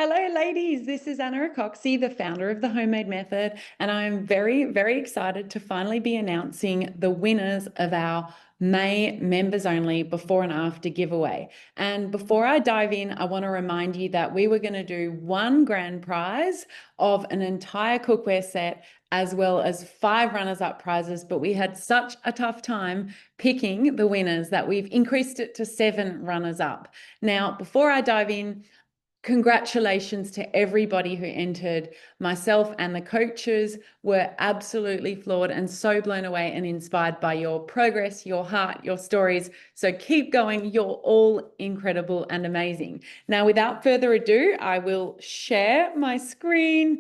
Hello, ladies. This is Anna Rakoczy, the founder of the Homemade Method, and I'm very, very excited to finally be announcing the winners of our May members only before and after giveaway. And before I dive in, I want to remind you that we were going to do one grand prize of an entire cookware set as well as 5 runners-up prizes, but we had such a tough time picking the winners that we've increased it to 7 runners-up. Now, before I dive in, congratulations to everybody who entered. Myself and the coaches were absolutely floored and so blown away and inspired by your progress, your heart, your stories. So keep going. You're all incredible and amazing. Now, without further ado, I will share my screen.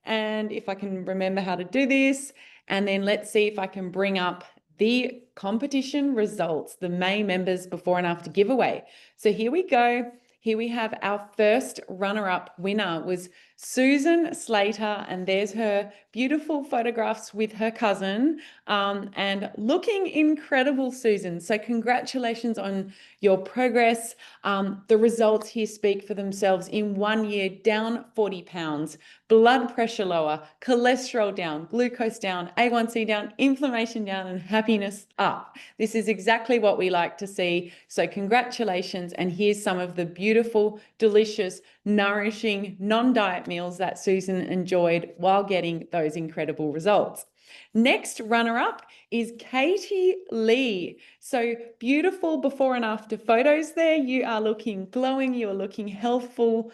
And if I can remember how to do this, and then let's see if I can bring up the competition results, the May members before and after giveaway. So here we go. Here we have our first runner-up winner was Susan Slater, and there's her beautiful photographs with her cousin, and looking incredible, Susan. So congratulations on your progress. The results here speak for themselves. In 1 year, down 40 pounds, blood pressure lower, cholesterol down, glucose down, A1C down, inflammation down, and happiness up. This is exactly what we like to see. So congratulations. And here's some of the beautiful, delicious, nourishing, non-diet meals that Susan enjoyed while getting those incredible results. Next runner-up is Katie Lee. So beautiful before and after photos there. You are looking glowing. You are looking healthy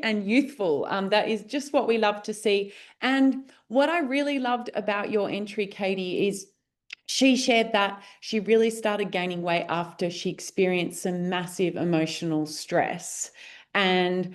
and youthful. That is just what we love to see. And what I really loved about your entry, Katie, is she shared that she really started gaining weight after she experienced some massive emotional stress. And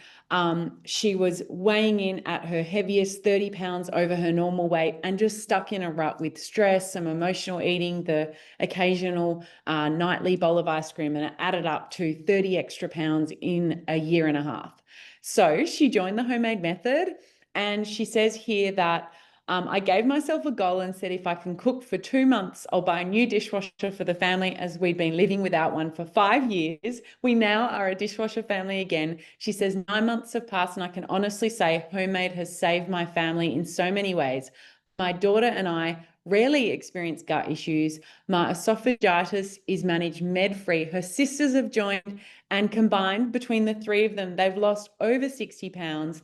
she was weighing in at her heaviest, 30 pounds over her normal weight, and just stuck in a rut with stress, some emotional eating, the occasional nightly bowl of ice cream, and it added up to 30 extra pounds in a year and a half. So she joined the Homemade Method, and she says here that I gave myself a goal and said, if I can cook for 2 months, I'll buy a new dishwasher for the family, as we'd been living without one for 5 years. We now are a dishwasher family again. She says 9 months have passed, and I can honestly say Homemade has saved my family in so many ways. My daughter and I rarely experience gut issues. My esophagitis is managed med-free. Her sisters have joined, and combined between the 3 of them, they've lost over 60 pounds.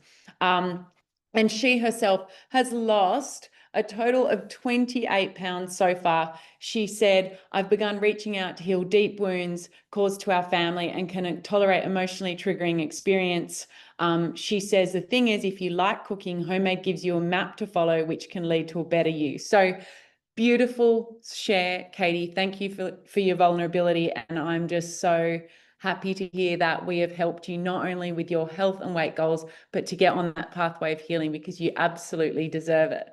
And she herself has lost a total of 28 pounds so far. She said, I've begun reaching out to heal deep wounds caused to our family and can tolerate emotionally triggering experience. She says, the thing is, if you like cooking, Homemade gives you a map to follow, which can lead to a better you. So beautiful share, Katie. Thank you for your vulnerability. And I'm just so happy to hear that we have helped you not only with your health and weight goals, but to get on that pathway of healing, because you absolutely deserve it.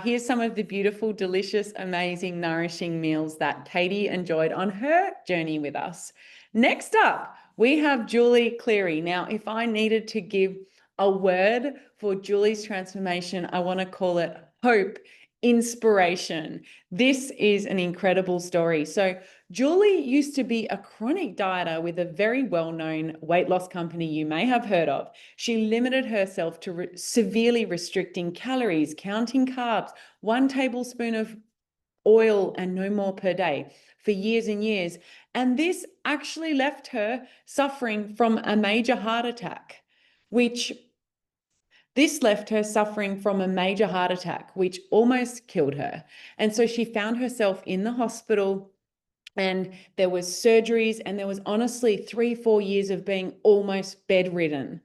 Here's some of the beautiful, delicious, amazing, nourishing meals that Katie enjoyed on her journey with us. Next up, we have Julie Cleary. Now, if I needed to give a word for Julie's transformation, I want to call it hope, inspiration. This is an incredible story. So Julie used to be a chronic dieter with a very well-known weight loss company you may have heard of. She limited herself to severely restricting calories, counting carbs, 1 tablespoon of oil and no more per day for years and years. And this actually left her suffering from a major heart attack, which almost killed her. And so she found herself in the hospital, and there was surgeries, and there was honestly 3-4 years of being almost bedridden.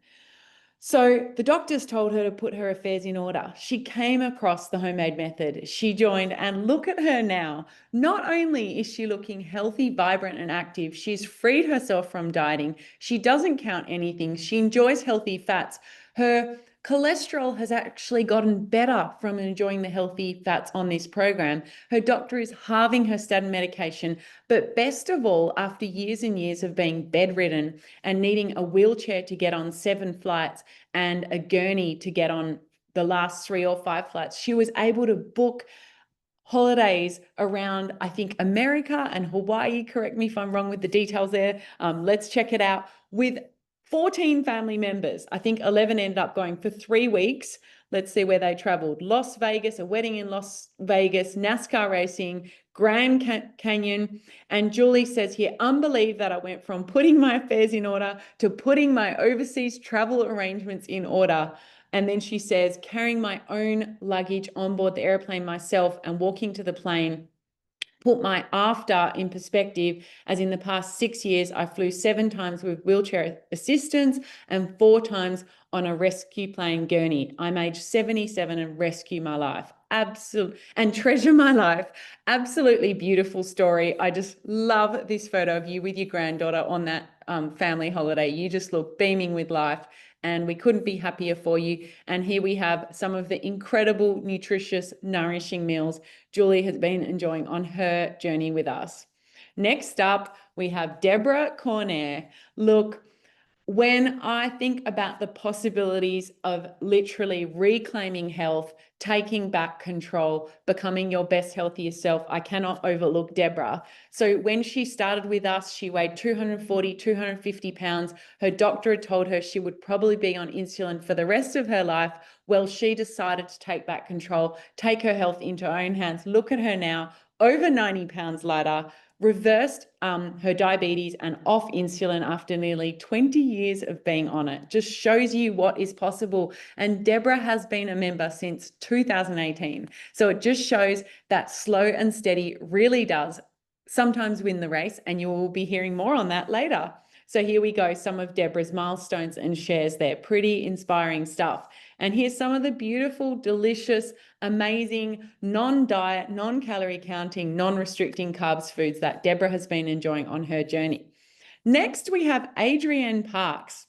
So the doctors told her to put her affairs in order. She came across the Homemade Method. She joined, and look at her now. Not only is she looking healthy, vibrant, and active, she's freed herself from dieting. She doesn't count anything. She enjoys healthy fats. Her cholesterol has actually gotten better from enjoying the healthy fats on this program. Her doctor is halving her statin medication. But best of all, after years and years of being bedridden and needing a wheelchair to get on 7 flights and a gurney to get on the last 3 or 5 flights, she was able to book holidays around, I think, America and Hawaii. Correct me if I'm wrong with the details there. Let's check it out. With 14 family members. I think 11 ended up going for 3 weeks. Let's see where they traveled. Las Vegas, a wedding in Las Vegas, NASCAR racing, Grand Canyon. And Julie says here, unbelievable that I went from putting my affairs in order to putting my overseas travel arrangements in order. And then she says, carrying my own luggage on board the airplane myself and walking to the plane put my after in perspective, as in the past 6 years, I flew 7 times with wheelchair assistance and 4 times on a rescue plane gurney. I'm age 77 and rescue my life. Absolutely, and treasure my life. Absolutely beautiful story. I just love this photo of you with your granddaughter on that family holiday. You just look beaming with life, and we couldn't be happier for you. And here we have some of the incredible, nutritious, nourishing meals Julie has been enjoying on her journey with us. Next up, we have Deborah Cornair. Look, when I think about the possibilities of literally reclaiming health, taking back control, becoming your best, healthiest self, I cannot overlook Deborah. So when she started with us, she weighed 240, 250 pounds. Her doctor had told her she would probably be on insulin for the rest of her life. Well, she decided to take back control, take her health into her own hands. Look at her now, over 90 pounds lighter, reversed her diabetes and off insulin after nearly 20 years of being on it. Just shows you what is possible. And Deborah has been a member since 2018. So it just shows that slow and steady really does sometimes win the race, and you will be hearing more on that later. So here we go, some of Deborah's milestones and shares there. Pretty inspiring stuff. And here's some of the beautiful, delicious, amazing, non-diet, non-calorie counting, non-restricting carbs foods that Deborah has been enjoying on her journey. Next, we have Adrienne Parks.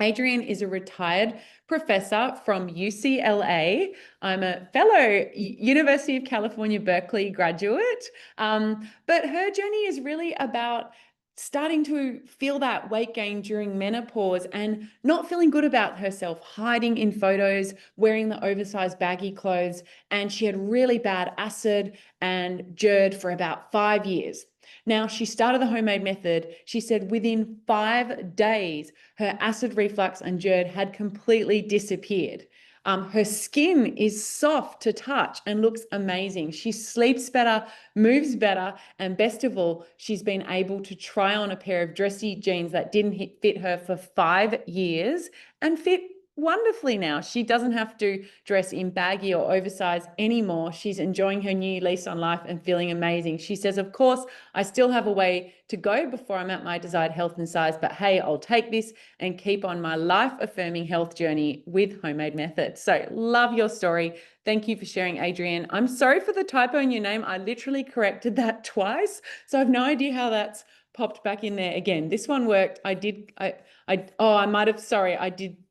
Adrienne is a retired professor from UCLA. I'm a fellow University of California, Berkeley graduate. But her journey is really about starting to feel that weight gain during menopause and not feeling good about herself, hiding in photos, wearing the oversized baggy clothes. And she had really bad acid and GERD for about 5 years. Now, she started the homemade method. She said within 5 days, her acid reflux and GERD had completely disappeared. Her skin is soft to touch and looks amazing. She sleeps better, moves better, and best of all, she's been able to try on a pair of dressy jeans that didn't fit her for 5 years and fit wonderfully now. She doesn't have to dress in baggy or oversized anymore. She's enjoying her new lease on life and feeling amazing. She says, of course, I still have a way to go before I'm at my desired health and size, but hey, I'll take this and keep on my life-affirming health journey with homemade methods. So love your story. Thank you for sharing, Adrienne. I'm sorry for the typo in your name. I literally corrected that twice. So I have no idea how that's popped back in there again. This one worked. I did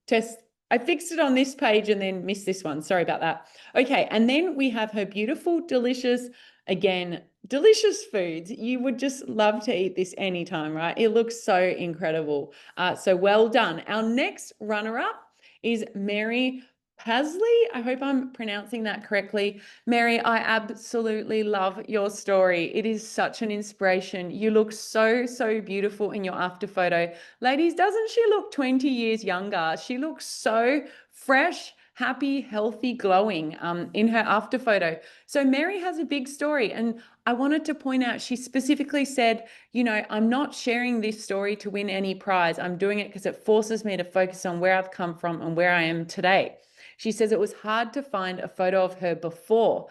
test. I fixed it on this page and then missed this one. Sorry about that. Okay, and then we have her beautiful, delicious, again, delicious foods. You would just love to eat this anytime, right? It looks so incredible. So well done. Our next runner-up is Mary Pasley. I hope I'm pronouncing that correctly. Mary, I absolutely love your story. It is such an inspiration. You look so, so beautiful in your after photo. Ladies, doesn't she look 20 years younger? She looks so fresh, happy, healthy, glowing in her after photo. So Mary has a big story, and I wanted to point out, she specifically said, you know, I'm not sharing this story to win any prize. I'm doing it because it forces me to focus on where I've come from and where I am today. She says it was hard to find a photo of her before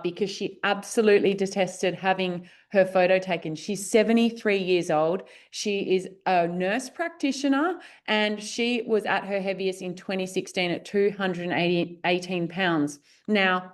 because she absolutely detested having her photo taken. She's 73 years old. She is a nurse practitioner, and she was at her heaviest in 2016 at 218 pounds. Now,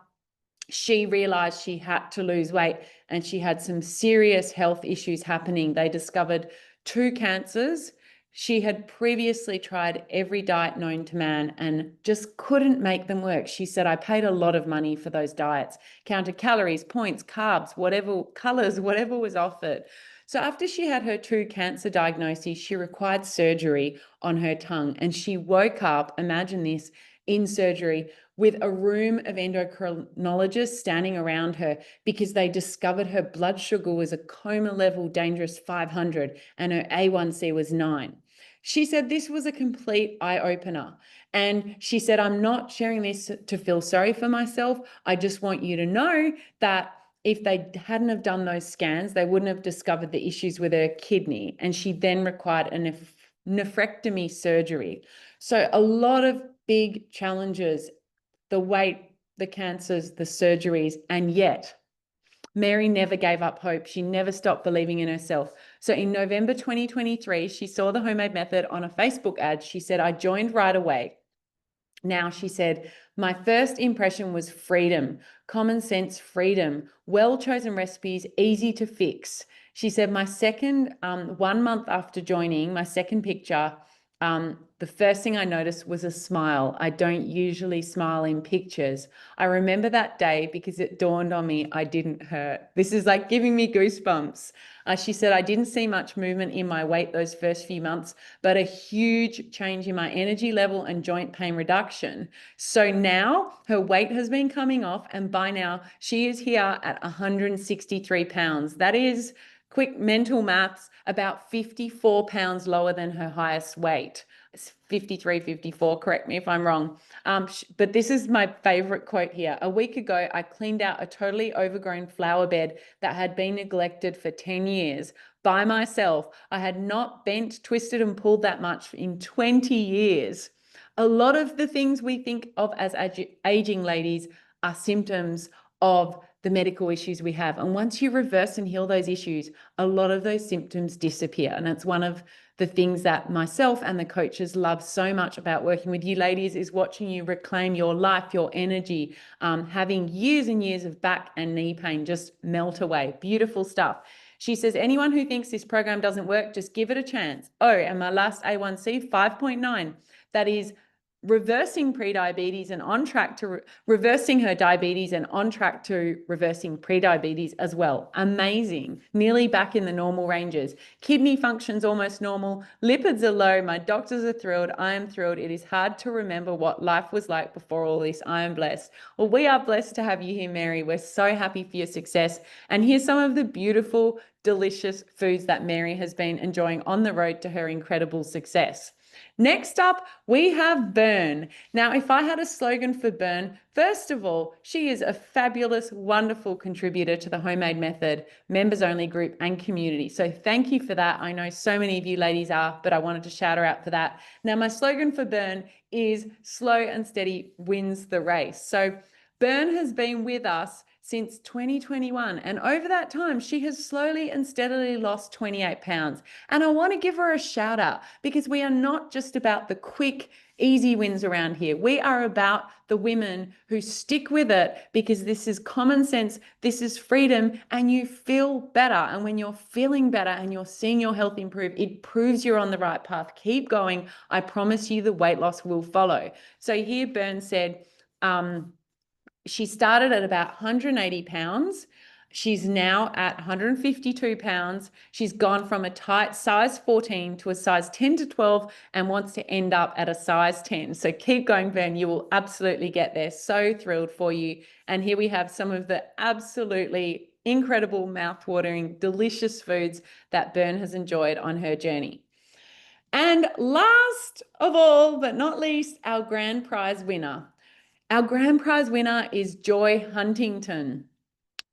she realized she had to lose weight, and she had some serious health issues happening. They discovered 2 cancers. She had previously tried every diet known to man and just couldn't make them work. She said, I paid a lot of money for those diets, counted calories, points, carbs, whatever, colors, whatever was offered. So after she had her 2 cancer diagnoses, she required surgery on her tongue, and she woke up, imagine this, in surgery with a room of endocrinologists standing around her because they discovered her blood sugar was a coma level dangerous 500 and her A1C was 9. She said this was a complete eye-opener. And she said, I'm not sharing this to feel sorry for myself. I just want you to know that if they hadn't have done those scans, they wouldn't have discovered the issues with her kidney. And she then required a nephrectomy surgery. So a lot of big challenges, the weight, the cancers, the surgeries, and yet Mary never gave up hope. She never stopped believing in herself. So in November 2023, she saw the Homemade Method on a Facebook ad. She said, I joined right away. Now, she said, my first impression was freedom, common sense freedom, well-chosen recipes, easy to fix. She said, my second, 1 month after joining, my second picture, the first thing I noticed was a smile. I don't usually smile in pictures. I remember that day because it dawned on me I didn't hurt. This is like giving me goosebumps. She said, I didn't see much movement in my weight those first few months, but a huge change in my energy level and joint pain reduction. So now her weight has been coming off, and by now she is here at 163 pounds. That is, quick mental maths, about 54 pounds lower than her highest weight. It's 53, 54, correct me if I'm wrong. But this is my favorite quote here. A week ago, I cleaned out a totally overgrown flower bed that had been neglected for 10 years by myself. I had not bent, twisted, and pulled that much in 20 years. A lot of the things we think of as aging ladies are symptoms of the medical issues we have. And once you reverse and heal those issues, a lot of those symptoms disappear. And it's one of the things that myself and the coaches love so much about working with you ladies, is watching you reclaim your life, your energy, having years and years of back and knee pain just melt away. Beautiful stuff. She says, anyone who thinks this program doesn't work, just give it a chance. Oh, and my last A1C, 5.9. That is reversing prediabetes and on track to reversing her diabetes and on track to reversing prediabetes as well. Amazing. Nearly back in the normal ranges. Kidney function's almost normal. Lipids are low. My doctors are thrilled. I am thrilled. It is hard to remember what life was like before all this. I am blessed. Well, we are blessed to have you here, Mary. We're so happy for your success. And here's some of the beautiful, delicious foods that Mary has been enjoying on the road to her incredible success. Next up, we have Bern. Now, if I had a slogan for Bern, first of all, she is a fabulous, wonderful contributor to the Homemade Method, members only group and community. So thank you for that. I know so many of you ladies are, but I wanted to shout her out for that. Now, my slogan for Bern is slow and steady wins the race. So Bern has been with us since 2021. And over that time, she has slowly and steadily lost 28 pounds. And I want to give her a shout out, because we are not just about the quick, easy wins around here. We are about the women who stick with it, because this is common sense, this is freedom, and you feel better. And when you're feeling better and you're seeing your health improve, it proves you're on the right path. Keep going. I promise you the weight loss will follow. So here Bern said, she started at about 180 pounds. She's now at 152 pounds. She's gone from a tight size 14 to a size 10 to 12 and wants to end up at a size 10. So keep going, Bern. You will absolutely get there. So thrilled for you. And here we have some of the absolutely incredible, mouth-watering, delicious foods that Bern has enjoyed on her journey. And last of all, but not least, our grand prize winner. Our grand prize winner is Joy Huntington.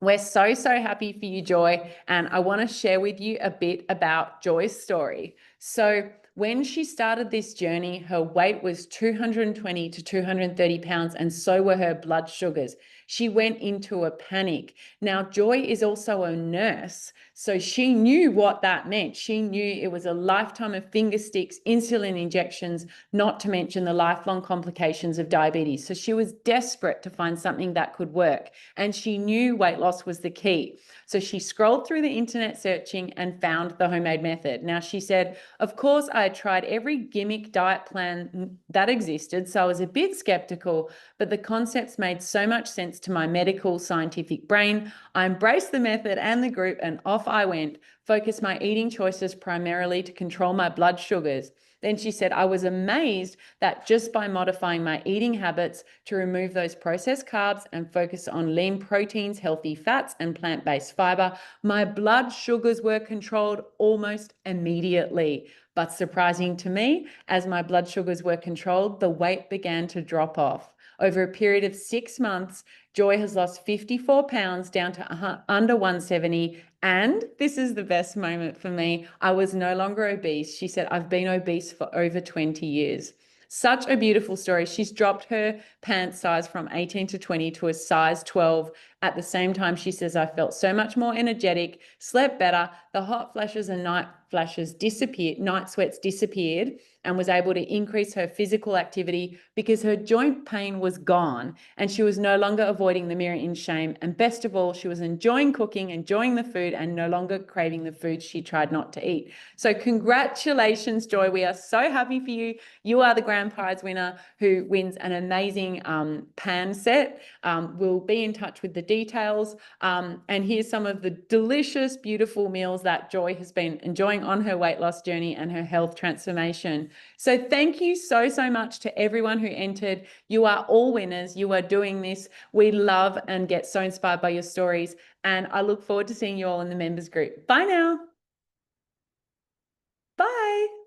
We're so, so happy for you, Joy. And I want to share with you a bit about Joy's story. So when she started this journey, her weight was 220 to 230 pounds, and so were her blood sugars. She went into a panic. Now, Joy is also a nurse, so she knew what that meant. She knew it was a lifetime of finger sticks, insulin injections, not to mention the lifelong complications of diabetes. So she was desperate to find something that could work, and she knew weight loss was the key. So she scrolled through the internet searching and found the Homemade Method. Now, she said, of course, I had tried every gimmick diet plan that existed, so I was a bit skeptical, but the concepts made so much sense to my medical scientific brain. I embraced the method and the group, and off I went, focused my eating choices primarily to control my blood sugars. Then she said, I was amazed that just by modifying my eating habits to remove those processed carbs and focus on lean proteins, healthy fats, and plant-based fiber, my blood sugars were controlled almost immediately. But surprising to me, as my blood sugars were controlled, the weight began to drop off. Over a period of 6 months, Joy has lost 54 pounds down to under 170. And this is the best moment for me. I was no longer obese. She said, I've been obese for over 20 years. Such a beautiful story. She's dropped her pant size from 18 to 20 to a size 12. At the same time, she says, I felt so much more energetic, slept better. The hot flashes and night flashes disappeared, night sweats disappeared, and was able to increase her physical activity because her joint pain was gone and she was no longer avoiding the mirror in shame. And best of all, she was enjoying cooking, enjoying the food, and no longer craving the food she tried not to eat. So congratulations, Joy. We are so happy for you. You are the grand prize winner who wins an amazing pan set. We'll be in touch with the details. And here's some of the delicious, beautiful meals that Joy has been enjoying on her weight loss journey and her health transformation. So thank you so, so much to everyone who entered. You are all winners. You are doing this. We love and get so inspired by your stories. And I look forward to seeing you all in the members group. Bye now. Bye.